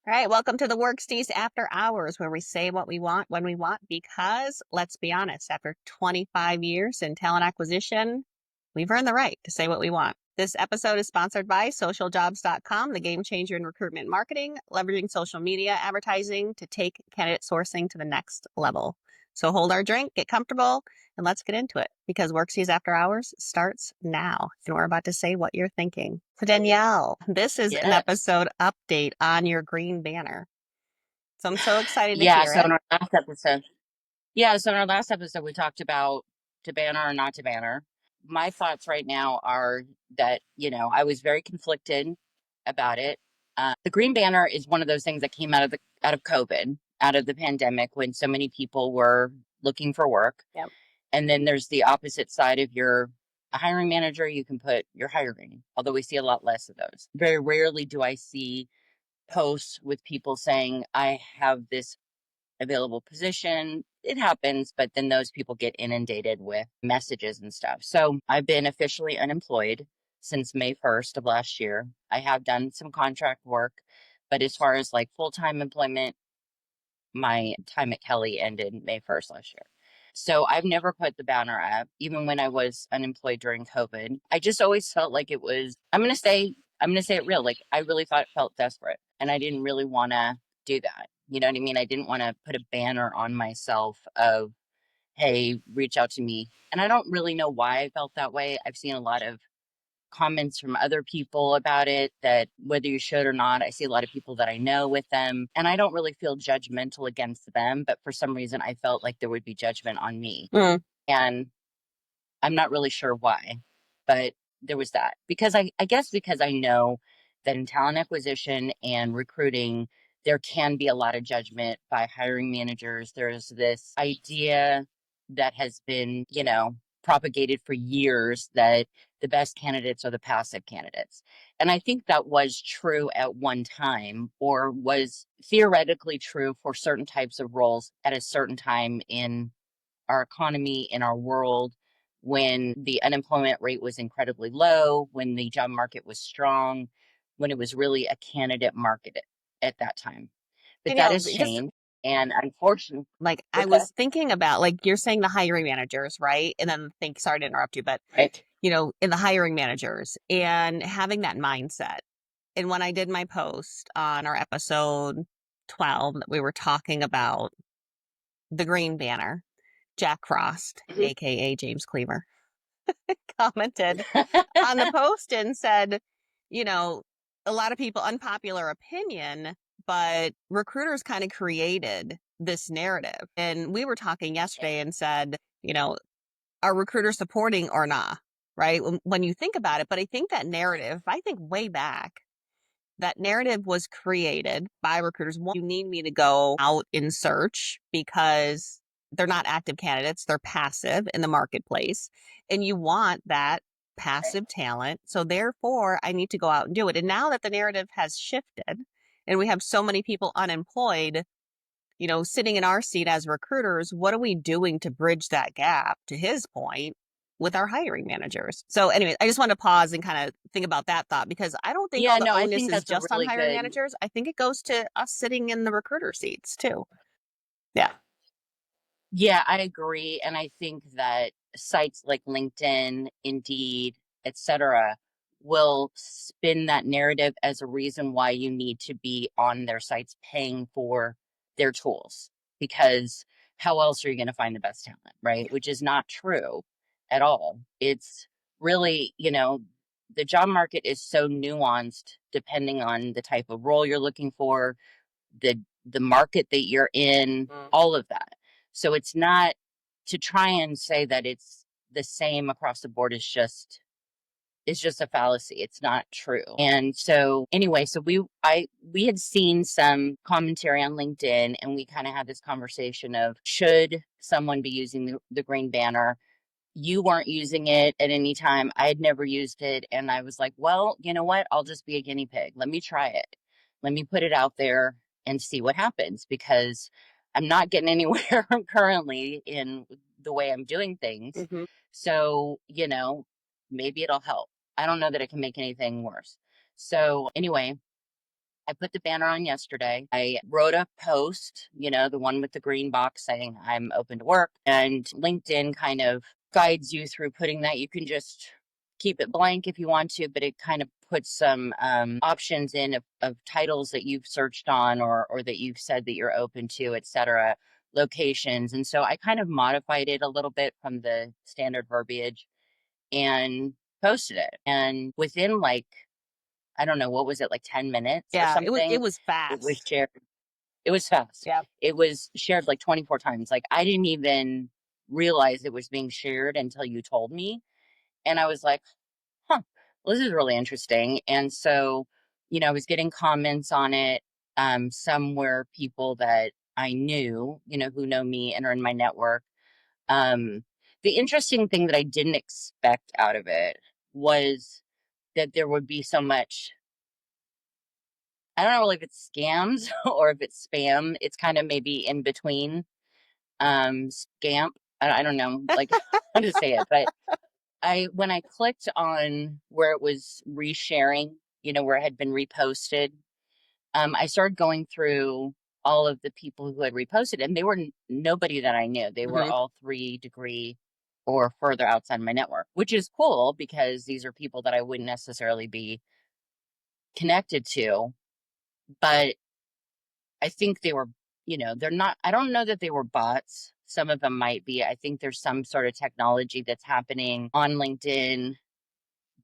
All right, welcome to the Worksties After Hours, where we say what we want when we want, because let's be honest, after 25 years in talent acquisition, we've earned the right to say what we want. This episode is sponsored by socialjobs.com, the game changer in recruitment marketing, leveraging social media advertising to take candidate sourcing to the next level. So hold our drink, get comfortable, and let's get into it, because Worksties After Hours starts now. And we're about to say what you're thinking. So Danielle, this is an Yes. episode update on your green banner. So I'm so excited to Yeah, hear so it. in our last episode, yeah, so in our last episode we talked about to banner or not to banner. My thoughts right now are that, I was very conflicted about it. The green banner is one of those things that came out of COVID, out of the pandemic when so many people were looking for work. Yep. And then there's the opposite side. If you're a hiring manager, you can put your hiring, although we see a lot less of those. Very rarely do I see posts with people saying, I have this available position. It happens, but then those people get inundated with messages and stuff. So I've been officially unemployed since May 1st of last year. I have done some contract work, but as far as like full time employment, my time at Kelly ended May 1st last year. So I've never put the banner up, even when I was unemployed during COVID. I just always felt like it was, I'm gonna say it real. Like I really thought it felt desperate and I didn't really want to do that. You know what I mean? I didn't want to put a banner on myself of, hey, reach out to me. And I don't really know why I felt that way. I've seen a lot of comments from other people about it, that whether you should or not, I see a lot of people that I know with them, and I don't really feel judgmental against them, but for some reason I felt like there would be judgment on me. Mm. And I'm not really sure why, but there was that. Because I guess because I know that in talent acquisition and recruiting, there can be a lot of judgment by hiring managers. There's this idea that has been, propagated for years that the best candidates are the passive candidates. And I think that was true at one time, or was theoretically true for certain types of roles at a certain time in our economy, in our world, when the unemployment rate was incredibly low, when the job market was strong, when it was really a candidate market at that time. But that Danielle, has just changed. And unfortunately, like I what's that? was thinking about, like you're saying the hiring managers, right? And then sorry to interrupt you, but Right. in the hiring managers and having that mindset. And when I did my post on our episode 12, that we were talking about the green banner, Jack Frost, Mhm. aka James Cleaver, commented on the post and said, you know, a lot of people, unpopular opinion, but recruiters kind of created this narrative. And we were talking yesterday and said, are recruiters supporting or not? Right. When you think about it, but I think that narrative, I think way back, that narrative was created by recruiters. One, you need me to go out in search because they're not active candidates, they're passive in the marketplace. And you want that passive talent. So therefore, I need to go out and do it. And now that the narrative has shifted and we have so many people unemployed, sitting in our seat as recruiters, what are we doing to bridge that gap, to his point, with our hiring managers? So, anyway, I just want to pause and kind of think about that thought, because I don't think all Yeah, the no, I onus think is that's a just on really hiring good. managers. I think it goes to us sitting in the recruiter seats too. Yeah. Yeah, I agree. And I think that sites like LinkedIn, Indeed, etc., will spin that narrative as a reason why you need to be on their sites paying for their tools. Because how else are you going to find the best talent, right? Which is not true at all. It's really, the job market is so nuanced depending on the type of role you're looking for, the market that you're in, Mm. all of that. So it's not, to try and say that it's the same across the board is just a fallacy. It's not true. And so anyway, so we had seen some commentary on LinkedIn, and we kind of had this conversation of, should someone be using the green banner? You weren't using it at any time. I had never used it. And I was like, well, you know what? I'll just be a guinea pig. Let me try it. Let me put it out there and see what happens, because I'm not getting anywhere currently in the way I'm doing things. Hmm. So, maybe it'll help. I don't know that it can make anything worse. So, anyway, I put the banner on yesterday. I wrote a post, the one with the green box saying I'm open to work. And LinkedIn kind of guides you through putting that. You can just keep it blank if you want to, but it kind of puts some options in of titles that you've searched on or that you've said that you're open to, etc., locations. And so I kind of modified it a little bit from the standard verbiage and posted it. And within like, I don't know, what was it, like 10 minutes or Yeah, it something? was It was fast. shared. It was fast. Yeah. It was shared like 24 times. Like I didn't even realize it was being shared until you told me. And I was like, huh, well, this is really interesting. And so, I was getting comments on it. Some were people that I knew, who know me and are in my network. Um, the interesting thing that I didn't expect out of it was that there would be so much. I don't know really if it's scams or if it's spam. It's kind of maybe in between. Scamp. I don't know like how to say it, but I when I clicked on where it was resharing, where it had been reposted, I started going through all of the people who had reposted, and they were nobody that I knew. They were Hmm. all 3 degree or further outside my network, which is cool because these are people that I wouldn't necessarily be connected to. But I think they were, they're not, I don't know that they were bots. Some of them might be. I think there's some sort of technology that's happening on LinkedIn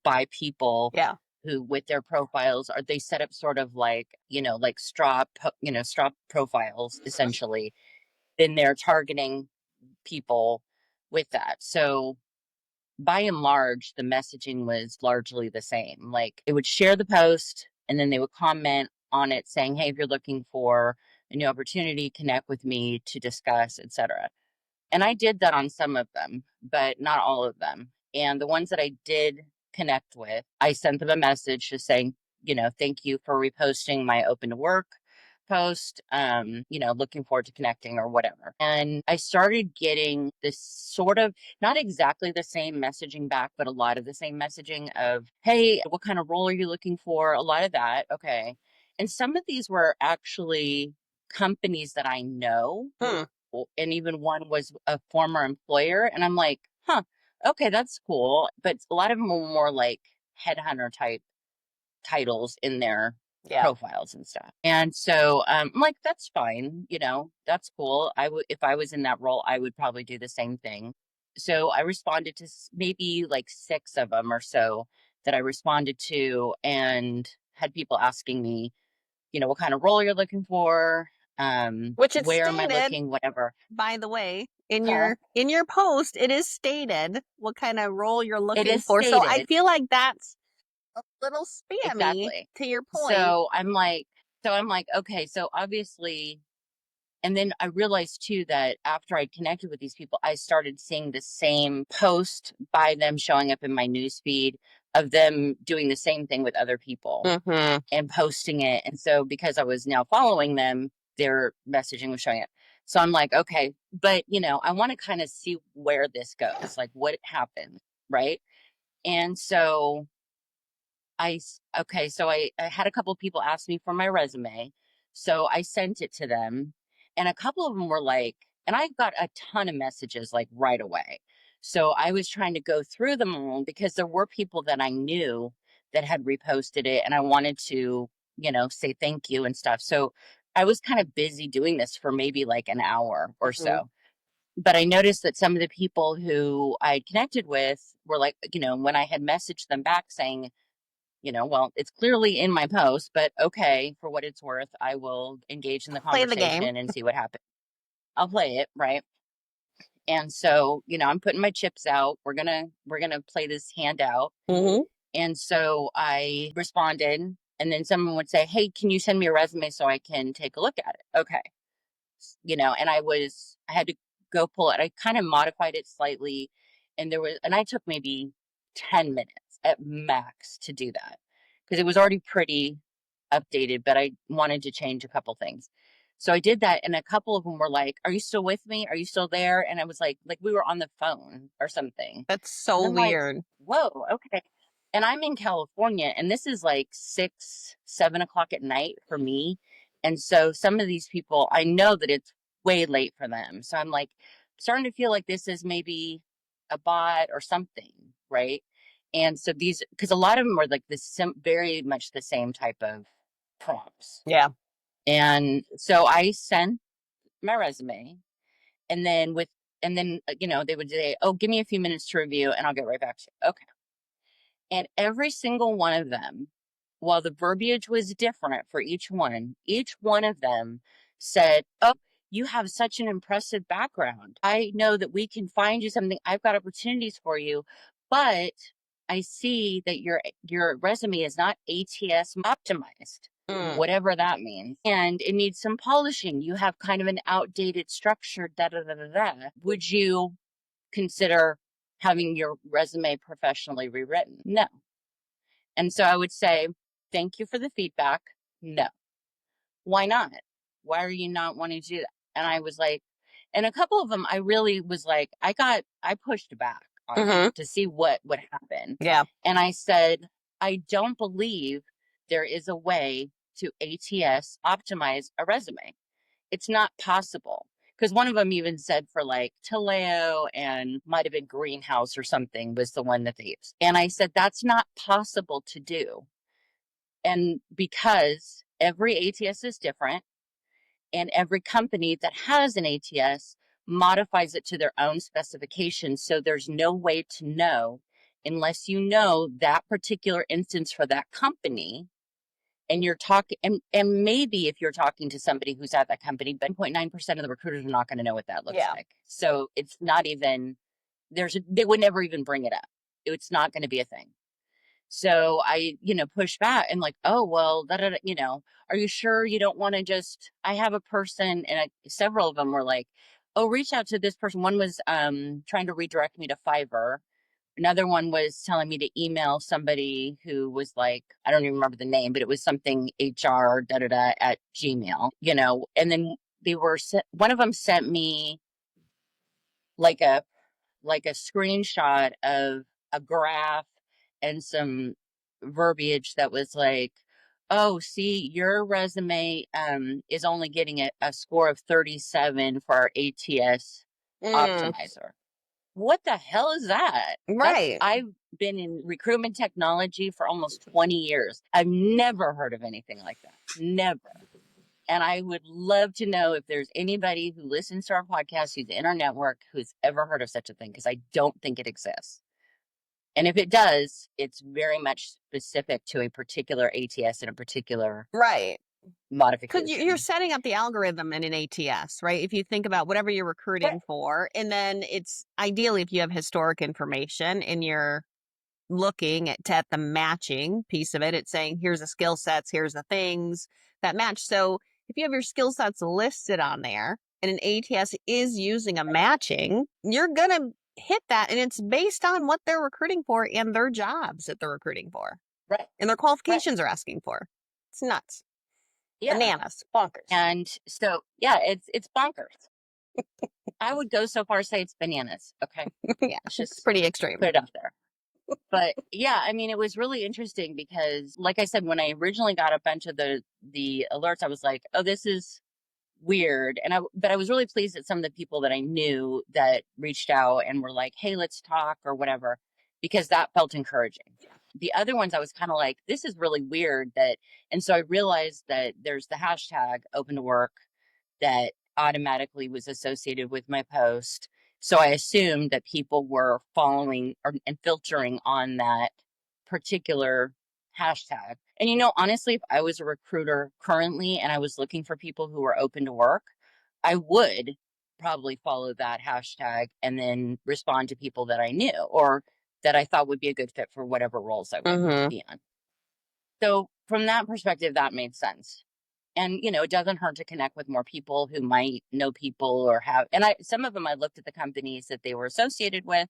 by people Yeah. who with their profiles are they set up sort of like like straw profiles essentially, then they're targeting people with that. So by and large the messaging was largely the same. Like it would share the post and then they would comment on it saying, hey, if you're looking for a new opportunity, connect with me to discuss, etc. And I did that on some of them, but not all of them. And the ones that I did connect with, I sent them a message just saying, thank you for reposting my open to work post. Looking forward to connecting or whatever. And I started getting this sort of not exactly the same messaging back, but a lot of the same messaging of, hey, what kind of role are you looking for? A lot of that. Okay. And some of these were actually companies that I know, Hmm. and even one was a former employer. And I'm like, huh, okay, that's cool. But a lot of them were more like headhunter type titles in their Yeah. profiles and stuff. And so I'm like, that's fine. That's cool. I would, if I was in that role, I would probably do the same thing. So I responded to maybe like 6 of them or so that I responded to and had people asking me, what kind of role you're looking for, Which it where am I stated, looking, whatever. by the way, in Huh? your post, it is stated what kind of role you're It looking is for. So I stated. feel like that's a little spammy Exactly. to your point. So I'm like, okay, so obviously, and then I realized too that after I connected with these people, I started seeing the same post by them showing up in my news feed of them doing the same thing with other people Hmm. and posting it. And so because I was now following them, their messaging was showing up. So I'm like, okay, but I want to kind of see where this goes, like what happened, right? And so okay, so I had a couple of people ask me for my resume. So I sent it to them. And a couple of them were like, and I got a ton of messages like right away. So I was trying to go through them all because there were people that I knew that had reposted it and I wanted to, say thank you and stuff. So I was kind of busy doing this for maybe like an hour or Hmm. so. But I noticed that some of the people who I had connected with were like, when I had messaged them back saying, well, it's clearly in my post, but okay, for what it's worth, I will engage in the Play the game. conversation and see what happens. I'll play it, right? And so, I'm putting my chips out. We're gonna play this hand out. Hmm. And so I responded, and then someone would say, hey, can you send me a resume so I can take a look at it? Okay. And I had to go pull it. I kind of modified it slightly, and I took maybe 10 minutes at max to do that because it was already pretty updated, but I wanted to change a couple things. So I did that, and a couple of them were like, "Are you still with me? Are you still there?" And I was like we were on the phone or something. That's And so I'm like, weird. "Whoa, okay." And I'm in California, and this is like 6, 7 o'clock at night for me. And so some of these people, I know that it's way late for them. So I'm like starting to feel like this is maybe a bot or something, right? And so these, because a lot of them are like this, very much the same type of prompts. Yeah. And so I sent my resume, and then they would say, "Oh, give me a few minutes to review, and I'll get right back to you." Okay. And every single one of them, while the verbiage was different for each one of them said, "Oh, you have such an impressive background. I know that we can find you something. I've got opportunities for you, but I see that your resume is not ATS optimized." Mm. Whatever that means. And it needs some polishing. You have kind of an outdated structure, da da da da da. Would you consider having your resume professionally rewritten? No. And so I would say, thank you for the feedback. No. Why not? Why are you not wanting to do that? And I was like, and a couple of them, I really was like, I pushed back on them Mm-hmm. to see what would happen. Yeah. And I said, I don't believe there is a way to ATS optimize a resume. It's not possible. Because one of them even said for like Taleo and might have been Greenhouse or something was the one that they used. And I said, that's not possible to do. And because every ATS is different, and every company that has an ATS modifies it to their own specifications. So there's no way to know unless you know that particular instance for that company. And you're talking, and maybe if you're talking to somebody who's at that company, but 0.9% of the recruiters are not going to know what that looks Yeah. like. So it's not even, they would never even bring it up. It's not going to be a thing. So I, push back and like, oh, well, are you sure you don't want to just, I have a person, and several of them were like, oh, reach out to this person. One was trying to redirect me to Fiverr. Another one was telling me to email somebody who was like, I don't even remember the name, but it was something HR da da da at Gmail, and then one of them sent me like a screenshot of a graph and some verbiage that was like, oh, see, your resume is only getting a score of 37 for our ATS Mm. optimizer. What the hell is that? Right. I've been in recruitment technology for almost 20 years. I've never heard of anything like that. Never. And I would love to know if there's anybody who listens to our podcast who's in our network who's ever heard of such a thing, because I don't think it exists. And if it does, it's very much specific to a particular ATS and a particular Right. Because you're modification. setting up the algorithm in an ATS, right? If you think about whatever you're Right. recruiting for, and then it's ideally if you have historic information and you're looking at the matching piece of it, it's saying, here's the skill sets, here's the things that match. So if you have your skill sets listed on there and an ATS is using a matching, you're going to hit that. And it's based on what they're recruiting for and their jobs that they're recruiting for Right. and their Right. qualifications are asking for. It's nuts. Yeah. Bananas. Bonkers. And so, yeah, it's bonkers. I would go so far as say it's bananas. Okay. Yeah, Let's it's just pretty extreme. put it out there. But yeah, I mean, it was really interesting because, like I said, when I originally got a bunch of the alerts, I was like, "Oh, this is weird." But I was really pleased that some of the people that I knew that reached out and were like, "Hey, let's talk," or whatever, because that felt encouraging. The other ones, I was kind of like, "This is really weird." And so I realized that there's the hashtag open to work that automatically was associated with my post. So I assumed that people were following and filtering on that particular hashtag. And honestly, if I was a recruiter currently and I was looking for people who were open to work, I would probably follow that hashtag and then respond to people that I knew or that I thought would be a good fit for whatever roles I wanted to Mm-hmm. be on. So from that perspective, that made sense. And it doesn't hurt to connect with more people who might know people or have, and some of them, I looked at the companies that they were associated with,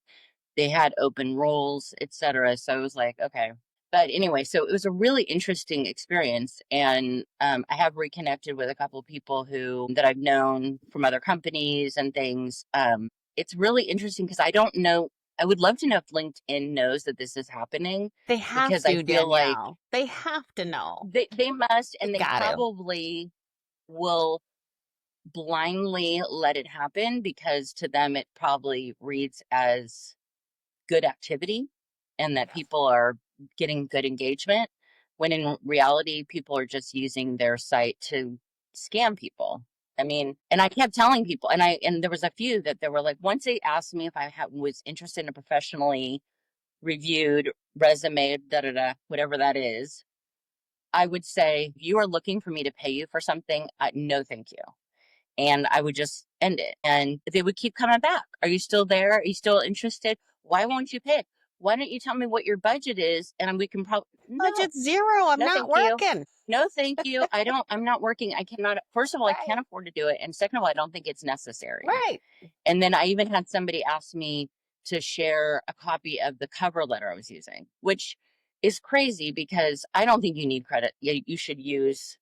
they had open roles, etc. So I was like, okay. But anyway, so it was a really interesting experience. And I have reconnected with a couple of people that I've known from other companies and things. It's really interesting because I don't know I would love to know if LinkedIn knows that this is happening, They have because I to, feel like Danielle. They have to know. they must, They and they got to. probably will blindly let it happen because to them it probably reads as good activity and that people are getting good engagement, when in reality people are just using their site to scam people. I mean, and I kept telling people, and there was a few that they were like, once they asked me if was interested in a professionally reviewed resume, da da da, whatever that is, I would say, you are looking for me to pay you for something, no thank you, and I would just end it. And they would keep coming back. Are you still there? Are you still interested? Why won't you pick? Why don't you tell me what your budget is? And we can probably, no, Budget's zero. I'm no, not thank you. working. No, thank you. I'm not working. I cannot, first of all, I Right. can't afford to do it. And second of all, I don't think it's necessary. Right. And then I even had somebody ask me to share a copy of the cover letter I was using, which is crazy because I don't think you need credit. You should use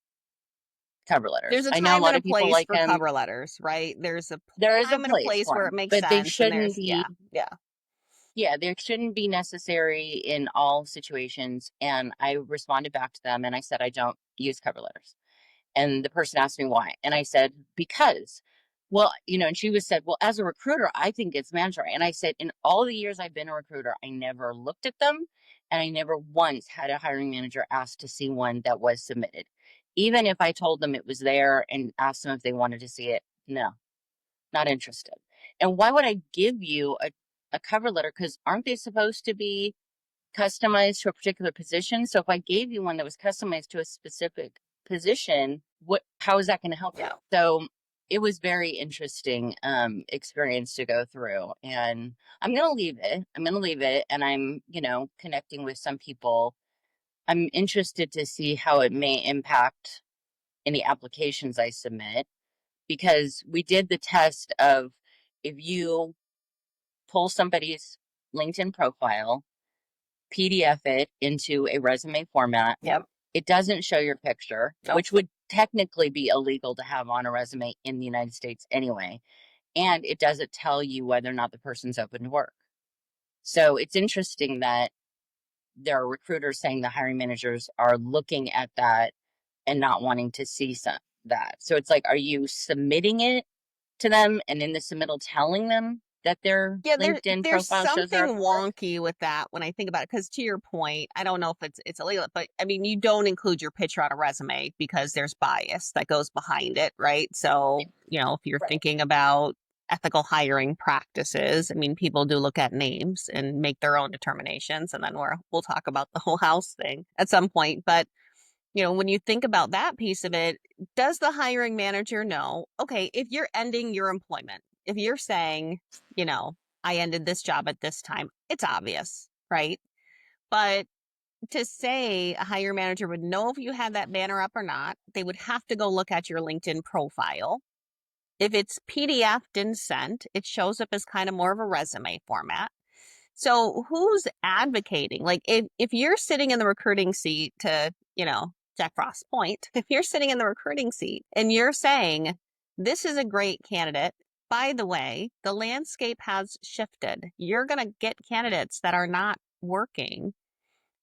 cover There's letters. a I know a time lot and a of people place like for them. cover letters, right? There's a There is a time and a place place for where it them, makes but they sense. And shouldn't there's, be, yeah, yeah. yeah, they shouldn't be necessary in all situations. And I responded back to them and I said, I don't use cover letters. And the person asked me why. And I said, because, well, and she was said, well, as a recruiter, I think it's mandatory. And I said, in all the years I've been a recruiter, I never looked at them. And I never once had a hiring manager ask to see one that was submitted. Even if I told them it was there and asked them if they wanted to see it, no, not interested. And why would I give you a cover letter? Because aren't they supposed to be customized to a particular position? So if I gave you one that was customized to a specific position, how is that going to help you? Yeah. So it was very interesting experience to go through. And I'm going to leave it. I'm going to leave it. And I'm, connecting with some people. I'm interested to see how it may impact any applications I submit, because we did the test of, if you pull somebody's LinkedIn profile, PDF it into a resume format, Yep. it doesn't show your picture, Nope. which would technically be illegal to have on a resume in the United States anyway. And it doesn't tell you whether or not the person's open to work. So it's interesting that there are recruiters saying the hiring managers are looking at that and not wanting to see that. So it's like, are you submitting it to them and in the submittal telling them that their Yeah, LinkedIn there's profile shows they're something open to work? wonky with that when I think about it. Because to your point, I don't know if it's illegal, but I mean, you don't include your picture on a resume because there's bias that goes behind it, right? So, if you're Right. thinking about ethical hiring practices, I mean, people do look at names and make their own determinations, and then we'll talk about the whole house thing at some point. But when you think about that piece of it, does the hiring manager know, okay, if you're ending your employment, if you're saying, you know, I ended this job at this time, it's obvious, right? But to say a hiring manager would know if you had that banner up or not, they would have to go look at your LinkedIn profile. If it's PDF'd and sent, it shows up as kind of more of a resume format. So who's advocating? Like if you're sitting in the recruiting seat to, Jack Frost's point, if you're sitting in the recruiting seat and you're saying, this is a great candidate, by the way, the landscape has shifted. You're going to get candidates that are not working.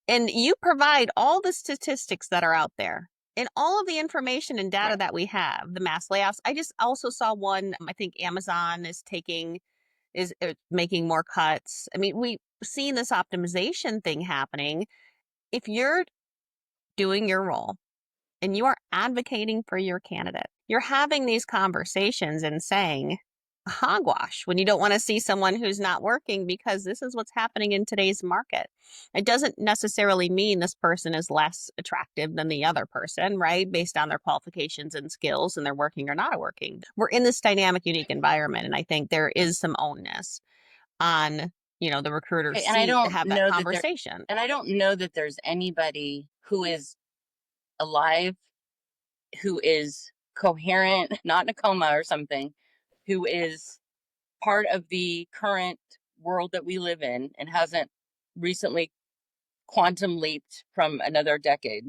And you provide all the statistics that are out there and all of the information and data Right. that we have, the mass layoffs. I just also saw one, I think Amazon is making more cuts. I mean, we've seen this optimization thing happening. If you're doing your role and you are advocating for your candidate, you're having these conversations and saying hogwash when you don't want to see someone who's not working because this is what's happening in today's market. It doesn't necessarily mean this person is less attractive than the other person, right? Based on their qualifications and skills and they're working or not working. We're in this dynamic, unique environment. And I think there is some ownness on, the recruiter's Right. And I seat to don't have that know that conversation. there's anybody who is alive, who is coherent, not in a coma or something, who is part of the current world that we live in and hasn't recently quantum leaped from another decade,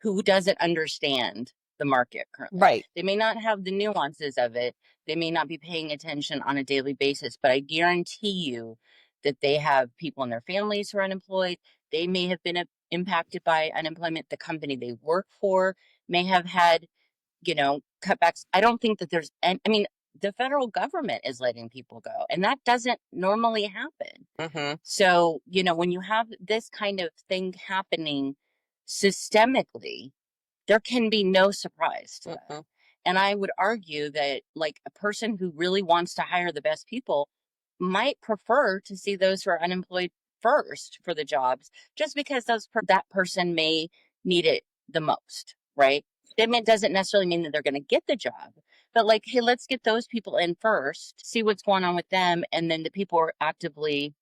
who doesn't understand the market currently. Right. They may not have the nuances of it. They may not be paying attention on a daily basis, but I guarantee you that they have people in their families who are unemployed. They may have been impacted by unemployment. The company they work for may have had, cutbacks. I don't think that there's, and I mean, the federal government is letting people go, and that doesn't normally happen. Mm-hmm. So, when you have this kind of thing happening systemically, there can be no surprise to that. Mm-hmm. And I would argue that, like, a person who really wants to hire the best people might prefer to see those who are unemployed first for the jobs, just because that person may need it the most, right? It doesn't necessarily mean that they're going to get the job, but like, hey, let's get those people in first, see what's going on with them, and then the people who are actively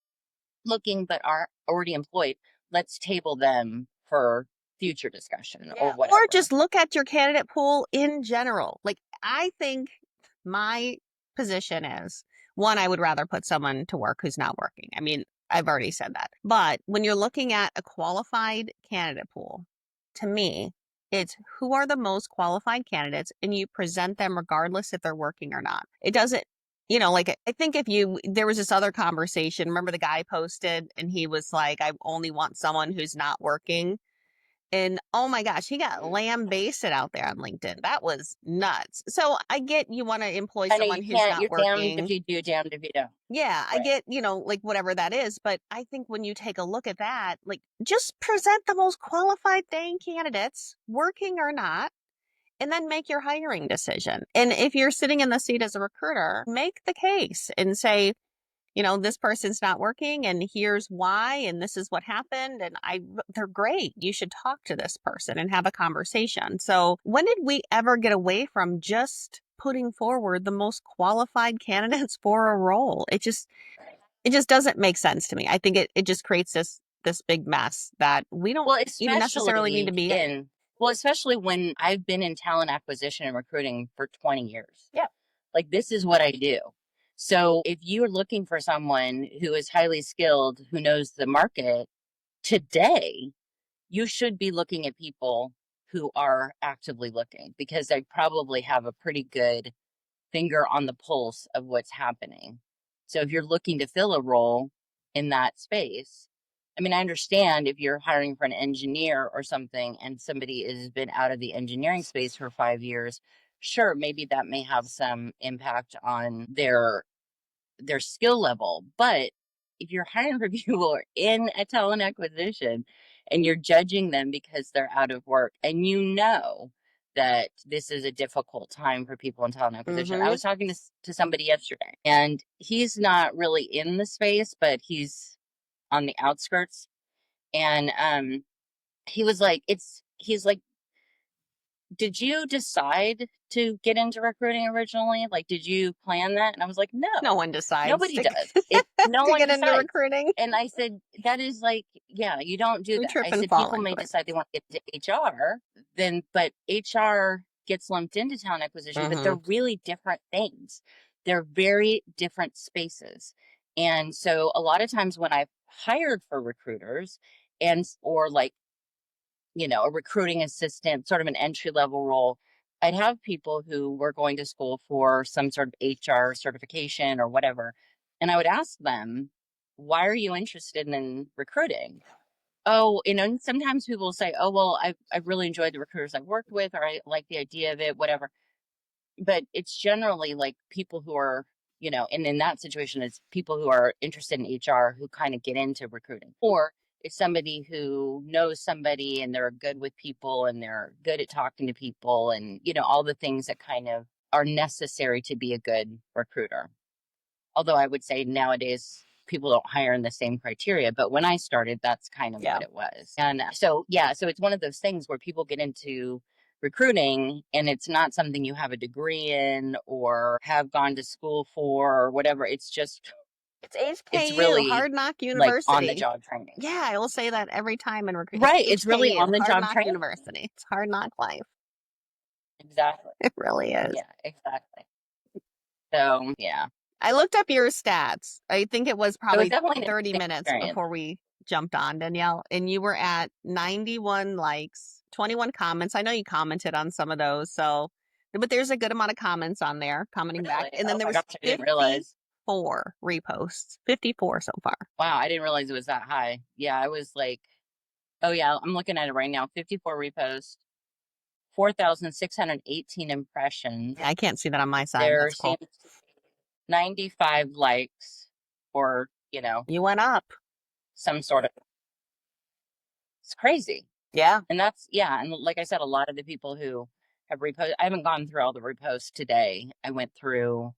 looking but are already employed, let's table them for future discussion or Yeah. Or whatever. just look at your candidate pool in general. Like, I think my position is one, I would rather put someone to work who's not working. I mean, I've already said that. But when you're looking at a qualified candidate pool, to me, it's who are the most qualified candidates and you present them regardless if they're working or not. It doesn't, like I think there was this other conversation. Remember the guy posted and he was like, I only want someone who's not working. And oh my gosh, he got lambasted out there on LinkedIn. That was nuts. So I get you want to employ I know you someone who's can't, not you're damned if working. you do, damned if you don't. Yeah, I Right. get, like whatever that is. But I think when you take a look at that, like just present the most qualified dang candidates, working or not, and then make your hiring decision. And if you're sitting in the seat as a recruiter, make the case and say, this person's not working and here's why and this is what happened and they're great. You should talk to this person and have a conversation. So, when did we ever get away from just putting forward the most qualified candidates for a role? It just doesn't make sense to me. I think it just creates this big mess that we don't Well, even necessarily need to be in. especially when I've been in talent acquisition and recruiting for 20 years. Yeah. Like, this is what I do. So if you're looking for someone who is highly skilled, who knows the market today, you should be looking at people who are actively looking, because they probably have a pretty good finger on the pulse of what's happening. So if you're looking to fill a role in that space, I mean, I understand if you're hiring for an engineer or something and somebody has been out of the engineering space for 5 years, sure, maybe that may have some impact on their skill level. But if you're hiring for people who are in a talent acquisition and you're judging them because they're out of work, and that this is a difficult time for people in talent acquisition. I Mm-hmm. was talking to somebody yesterday, and he's not really in the space, but he's on the outskirts. And he was like, he's like, did you decide to get into recruiting originally? Like, did you plan that? And I was like, No no, one decides nobody does. No to one get into decides. recruiting. And I said, that is like, yeah, you don't do We that. trip I and said, fall people into may it. decide they want to get into HR, but HR gets lumped into talent acquisition, but Mm-hmm. they're really different things. They're very different spaces. And so a lot of times when I've hired for recruiters or like, a recruiting assistant, sort of an entry level role, I'd have people who were going to school for some sort of HR certification or whatever. And I would ask them, why are you interested in recruiting? Oh, and sometimes people will say, oh, well, I've really enjoyed the recruiters I've worked with, or I like the idea of it, whatever. But it's generally like people who are, and in that situation, it's people who are interested in HR who kind of get into recruiting. Or it's somebody who knows somebody and they're good with people and they're good at talking to people and, all the things that kind of are necessary to be a good recruiter. Although I would say nowadays people don't hire in the same criteria, but when I started, that's kind of Yeah. what it was. And so, yeah, so it's one of those things where people get into recruiting and it's not something you have a degree in or have gone to school for or whatever. It's It's HKU, really Hard Knock like on the University. job training. Yeah, I will say that every time in recruit. Right. It's It's really HKU, on the Hard job Knock training. University. It's Hard Knock life. Exactly. It really is. Yeah, exactly. So, yeah. I looked up your stats. I think it was So it's probably definitely an 30 interesting minutes experience. before we jumped on, Danielle, and you were at 91 likes, 21 comments. I know you commented on some of those, but there's a good amount of comments on there commenting back. Really? And then Oh there my was gosh, I didn't 50, realize. 54 reposts. 54 so far. Wow, I didn't realize it was that high. Yeah, I was like, oh yeah, I'm looking at it right now. 54 reposts, 4,618 impressions. Yeah, I can't see that on my side. There That's cool. seems to be 95 likes or, You went up. some sort of, it's crazy. Yeah. And that's, yeah. And like I said, a lot of the people who have reposted, I haven't gone through all the reposts today. I went through,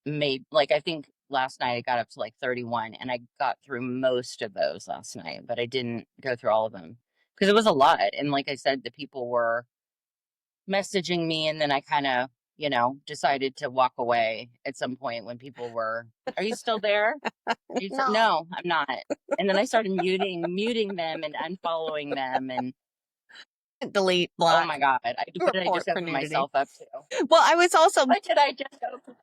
maybe, like, I think last night I got up to like 31 and I got through most of those last night, but I didn't go through all of them because it was a lot. And like I said, the people were messaging me and then I kind of, decided to walk away at some point when people were, are you still there? No. No, I'm not. And then I started muting them and unfollowing them. And Delete, oh block, my God, what did I report just for open nudity. myself up to? Well, I was also, What did I just open?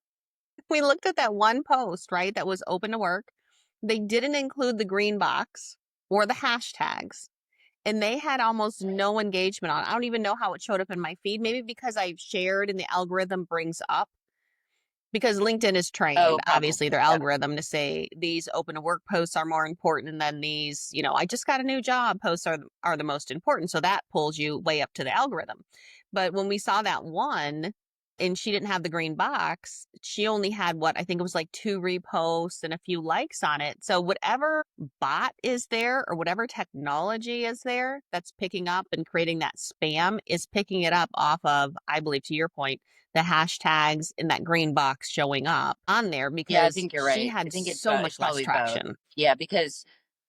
we looked at that one post, right, that was open to work. They didn't include the green box or the hashtags. And they had almost no engagement on it. I don't even know how it showed up in my feed. Maybe because I shared and the algorithm brings up, because LinkedIn is trained, Oh, obviously, their probably. Yeah. algorithm to say these open to work posts are more important than these, I just got a new job posts are the most important. So that pulls you way up to the algorithm. But when we saw that one and she didn't have the green box, she only had what I think it was like 2 reposts and a few likes on it. So whatever bot is there or whatever technology is there that's picking up and creating that spam is picking it up off of, I believe, to your point, the hashtags and that green box showing up on there Yeah, I because think you're she right. I had think it's so it's much less probably both. traction. Yeah, because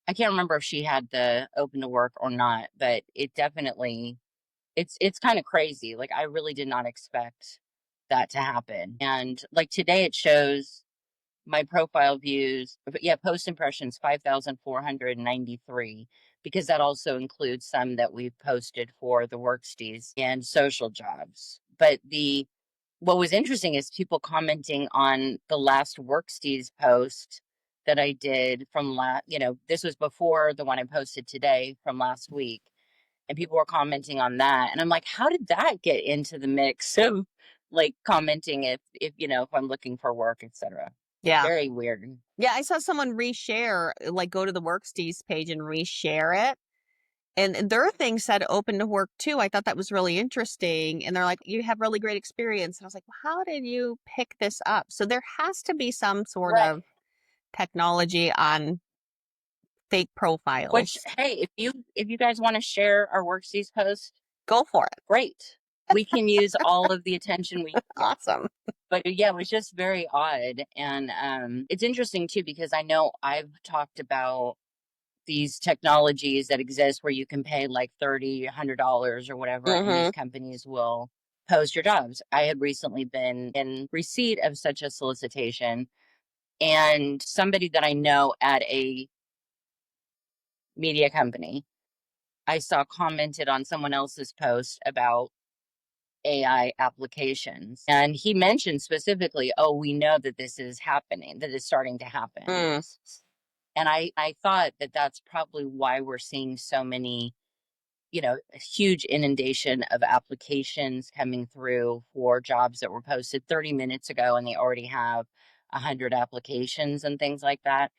I can't remember if she had the open to work or not, but it definitely, it's kind of crazy. Like I really did not expect that to happen. And like today it shows my profile views, but yeah, post impressions 5,493 because that also includes some that we've posted for the Worksties and social jobs. But the what was interesting is people commenting on the last Worksties post that I did from this was before the one I posted today from last week. And people were commenting on that. And I'm like, how did that get into the mix of like commenting if I'm looking for work, etc. Yeah. Very weird. Yeah, I saw someone reshare, like go to the Worksties page and reshare it. And their thing said open to work too. I thought that was really interesting. And they're like, you have really great experience. And I was like, well, how did you pick this up? So there has to be some sort Right. of technology on fake Which, profiles. hey, if you guys want to share our Worksties post, Go for it. great. We can use all of the attention we can get. Awesome. But yeah, it was just very odd. And it's interesting too, because I know I've talked about these technologies that exist where you can pay like $30, $100 or whatever, and Mm-hmm. these companies will post your jobs. I had recently been in receipt of such a solicitation, and somebody that I know at a media company, I saw commented on someone else's post about AI applications. And he mentioned specifically, oh, we know that this is happening, that it's starting to happen. Mm. And I thought that that's probably why we're seeing so many, a huge inundation of applications coming through for jobs that were posted 30 minutes ago and they already have 100 applications and things like that,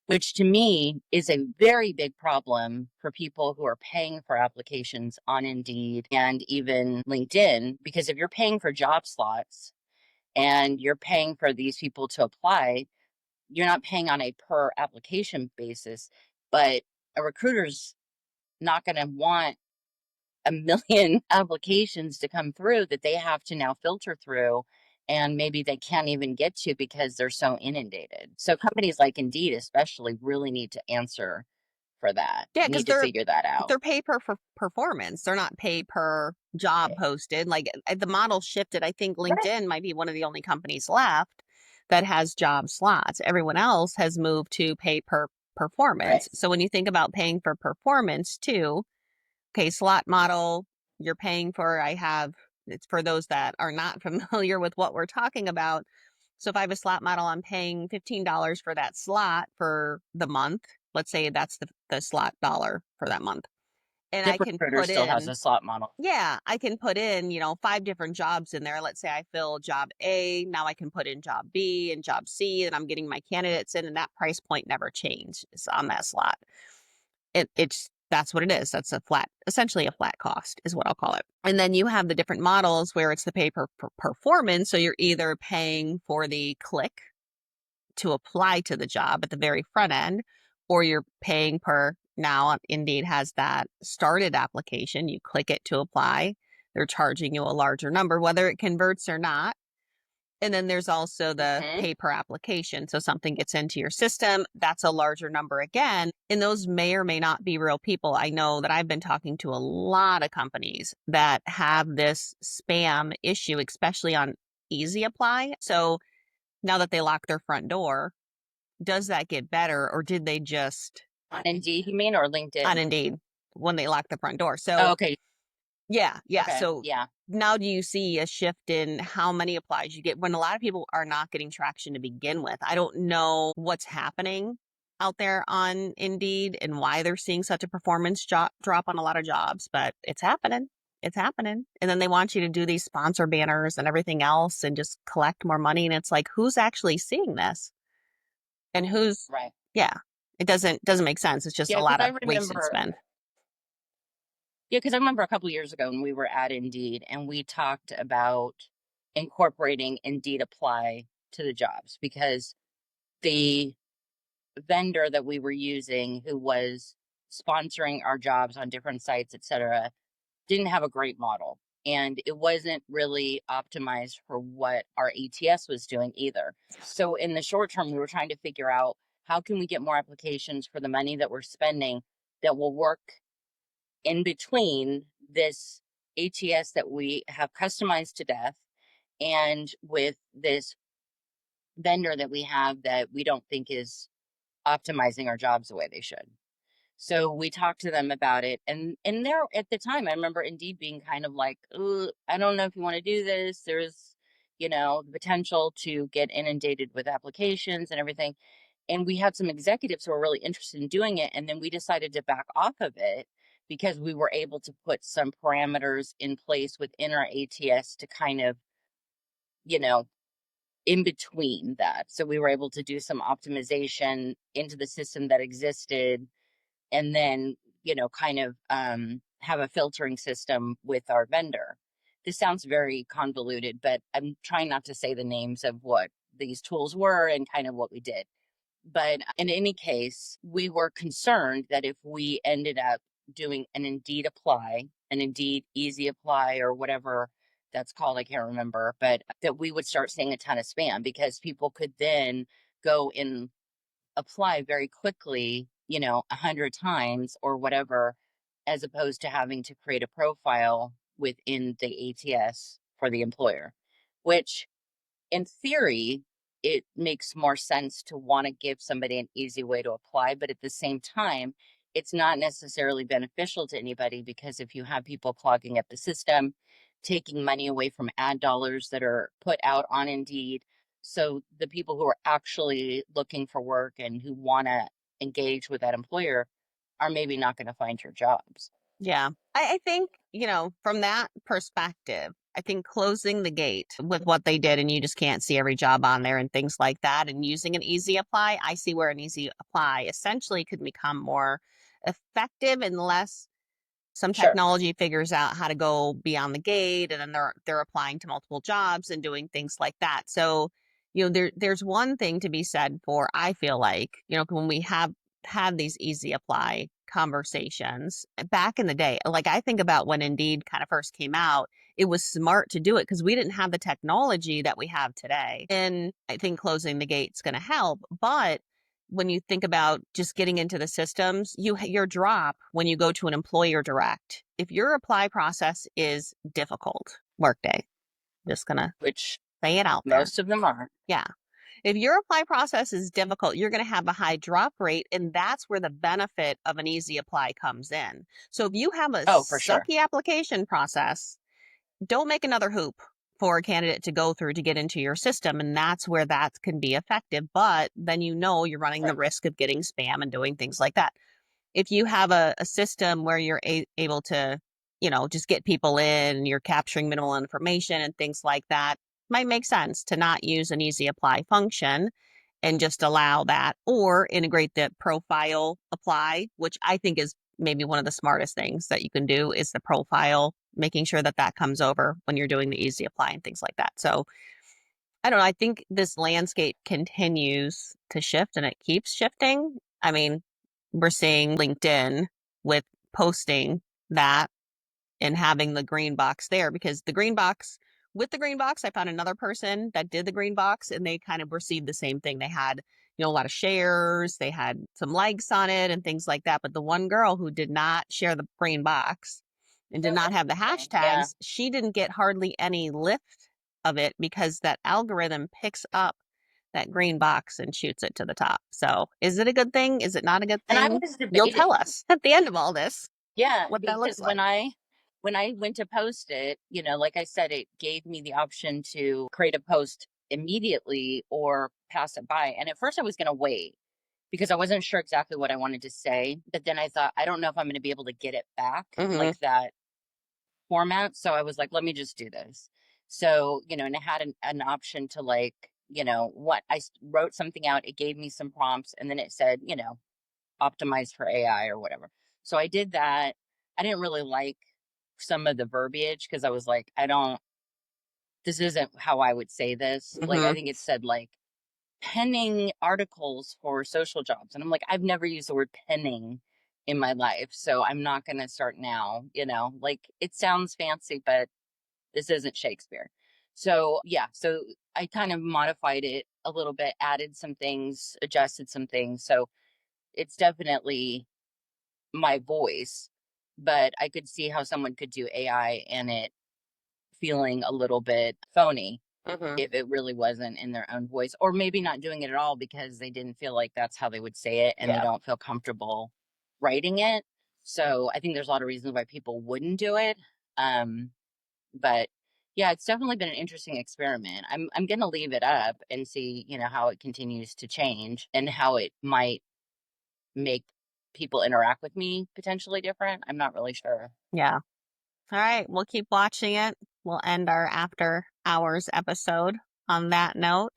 which to me is a very big problem for people who are paying for applications on Indeed and even LinkedIn. Because if you're paying for job slots and you're paying for these people to apply, you're not paying on a per application basis, but a recruiter's not going to want a million applications to come through that they have to now filter through, and maybe they can't even get to because they're so inundated. So companies like Indeed especially really need to answer for that, Yeah, because need to figure that out. they're pay per for performance. They're not pay per job Right. posted. Like the model shifted. I think Right. LinkedIn might be one of the only companies left that has job slots. Everyone else has moved to pay per Right. performance. So when you think about paying for performance too, okay, slot model, you're paying for, it's for those that are not familiar with what we're talking about. So if I have a slot model, I'm paying $15 for that slot for the month. Let's say that's the slot dollar for that month. and I can ZipRecruiter put still has in, a slot model. yeah, I can put in, 5 different jobs in there. Let's say I fill job A, now I can put in job B and job C, and I'm getting my candidates in, and that price point never changes on that slot. It's that's what it is. That's essentially a flat cost is what I'll call it. And then you have the different models where it's the pay per performance. So you're either paying for the click to apply to the job at the very front end, or you're paying per, now Indeed has that started application. You click it to apply. They're charging you a larger number, whether it converts or not. And then there's also the Hmm. pay per application. So something gets into your system, that's a larger number again. And those may or may not be real people. I know that I've been talking to a lot of companies that have this spam issue, especially on Easy Apply. So now that they lock their front door, does that get better, or did they just On Indeed, you mean, or on LinkedIn? Indeed when they lock the front door? Oh, So okay. yeah. Okay. So Yeah. now do you see a shift in how many applies you get when a lot of people are not getting traction to begin with? I don't know what's happening out there on Indeed and why they're seeing such a performance drop on a lot of jobs, but it's happening. It's happening. And then they want you to do these sponsor banners and everything else and just collect more money. And it's like, who's actually seeing this? And who's, Right. yeah, it doesn't make sense. It's just Yeah, a because lot I of wasted remember. spend. Yeah, because I remember a couple years ago when we were at Indeed and we talked about incorporating Indeed Apply to the jobs because the vendor that we were using who was sponsoring our jobs on different sites, et cetera, didn't have a great model. And it wasn't really optimized for what our ATS was doing either. So in the short term, we were trying to figure out how can we get more applications for the money that we're spending that will work in between this ATS that we have customized to death and with this vendor that we have that we don't think is optimizing our jobs the way they should. So we talked to them about it, and there at the time, I remember Indeed being kind of like, "Ooh, I don't know if you want to do this. There's, the potential to get inundated with applications and everything." And we had some executives who were really interested in doing it, and then we decided to back off of it because we were able to put some parameters in place within our ATS to kind of, you know, in between that. So we were able to do some optimization into the system that existed and then kind of have a filtering system with our vendor. This sounds very convoluted, but I'm trying not to say the names of what these tools were and kind of what we did. But in any case, we were concerned that if we ended up doing an Indeed apply, an Indeed easy apply, or whatever that's called, I can't remember, but that we would start seeing a ton of spam because people could then go and apply very quickly, 100 times or whatever, as opposed to having to create a profile within the ATS for the employer, which in theory, it makes more sense to want to give somebody an easy way to apply. But at the same time, it's not necessarily beneficial to anybody because if you have people clogging up the system, taking money away from ad dollars that are put out on Indeed. So the people who are actually looking for work and who want to engage with that employer are maybe not going to find your jobs. Yeah. I think, from that perspective, I think closing the gate with what they did and you just can't see every job on there and things like that and using an easy apply, I see where an easy apply essentially could become more effective unless some Sure. technology figures out how to go beyond the gate and then they're applying to multiple jobs and doing things like that. So, there's one thing to be said for, I feel like, when we have had these easy apply conversations back in the day, like I think about when Indeed kind of first came out, it was smart to do it because we didn't have the technology that we have today. And I think closing the gate's going to help, but when you think about just getting into the systems, your drop when you go to an employer direct. If your apply process is difficult, Workday, just gonna Which say it out there. most of them are. Yeah. If your apply process is difficult, you're going to have a high drop rate, and that's where the benefit of an easy apply comes in. So if you have a Oh, for sure. sucky application process, don't make another hoop for a candidate to go through to get into your system. And that's where that can be effective. But then you're running the Right. risk of getting spam and doing things like that. if you have a system where you're able to, just get people in, you're capturing minimal information and things like that, might make sense to not use an easy apply function and just allow that, or integrate the profile apply, which I think is maybe one of the smartest things that you can do is the profile, making sure that that comes over when you're doing the easy apply and things like that. So I don't know. I think this landscape continues to shift and it keeps shifting. I mean, we're seeing LinkedIn with posting that and having the green box there, because with the green box, I found another person that did the green box and they kind of received the same thing. They had, a lot of shares, they had some likes on it and things like that. But the one girl who did not share the green box and did Oh, not have the interesting. Yeah. hashtags, she didn't get hardly any lift of it because that algorithm picks up that green box and shoots it to the top. So is it a good thing? Is it not a good And I thing? was You'll tell debating. us at the end of all this Yeah, what that because looks like. when I went to post it, like I said, it gave me the option to create a post immediately or pass it by. And at first I was going to wait because I wasn't sure exactly what I wanted to say, but then I thought I don't know if I'm going to be able to get it back Mm-hmm. like that format, so I was like, let me just do this. So, and it had an option to like, what wrote something out, it gave me some prompts, and then it said, optimized for AI or whatever. So I did that. I didn't really like some of the verbiage because I was like, this isn't how I would say this. Like, I Mm-hmm. think it said like penning articles for social jobs. And I'm like, I've never used the word penning in my life. So I'm not going to start now, like it sounds fancy, but this isn't Shakespeare. So yeah, so I kind of modified it a little bit, added some things, adjusted some things. So it's definitely my voice, but I could see how someone could do AI and it feeling a little bit phony Mm-hmm. if it really wasn't in their own voice, or maybe not doing it at all because they didn't feel like that's how they would say it and they Yeah. don't feel comfortable writing it. So I think there's a lot of reasons why people wouldn't do it. Um, but yeah, it's definitely been an interesting experiment. I'm going to leave it up and see, how it continues to change and how it might make people interact with me potentially different. I'm not really sure. Yeah. All right. We'll keep watching it. We'll end our after hours episode on that note.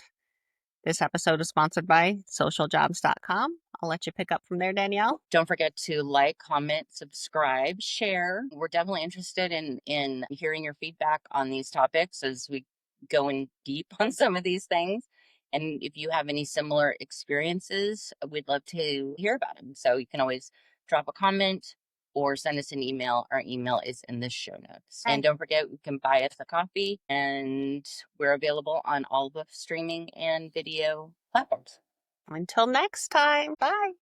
This episode is sponsored by socialjobs.com. I'll let you pick up from there, Danielle. Don't forget to like, comment, subscribe, share. We're definitely interested in hearing your feedback on these topics as we go in deep on some of these things. And if you have any similar experiences, we'd love to hear about them. So you can always drop a comment or send us an email. Our email is in the show notes. And don't forget, you can buy us a coffee, and we're available on all the streaming and video platforms. Until next time. Bye.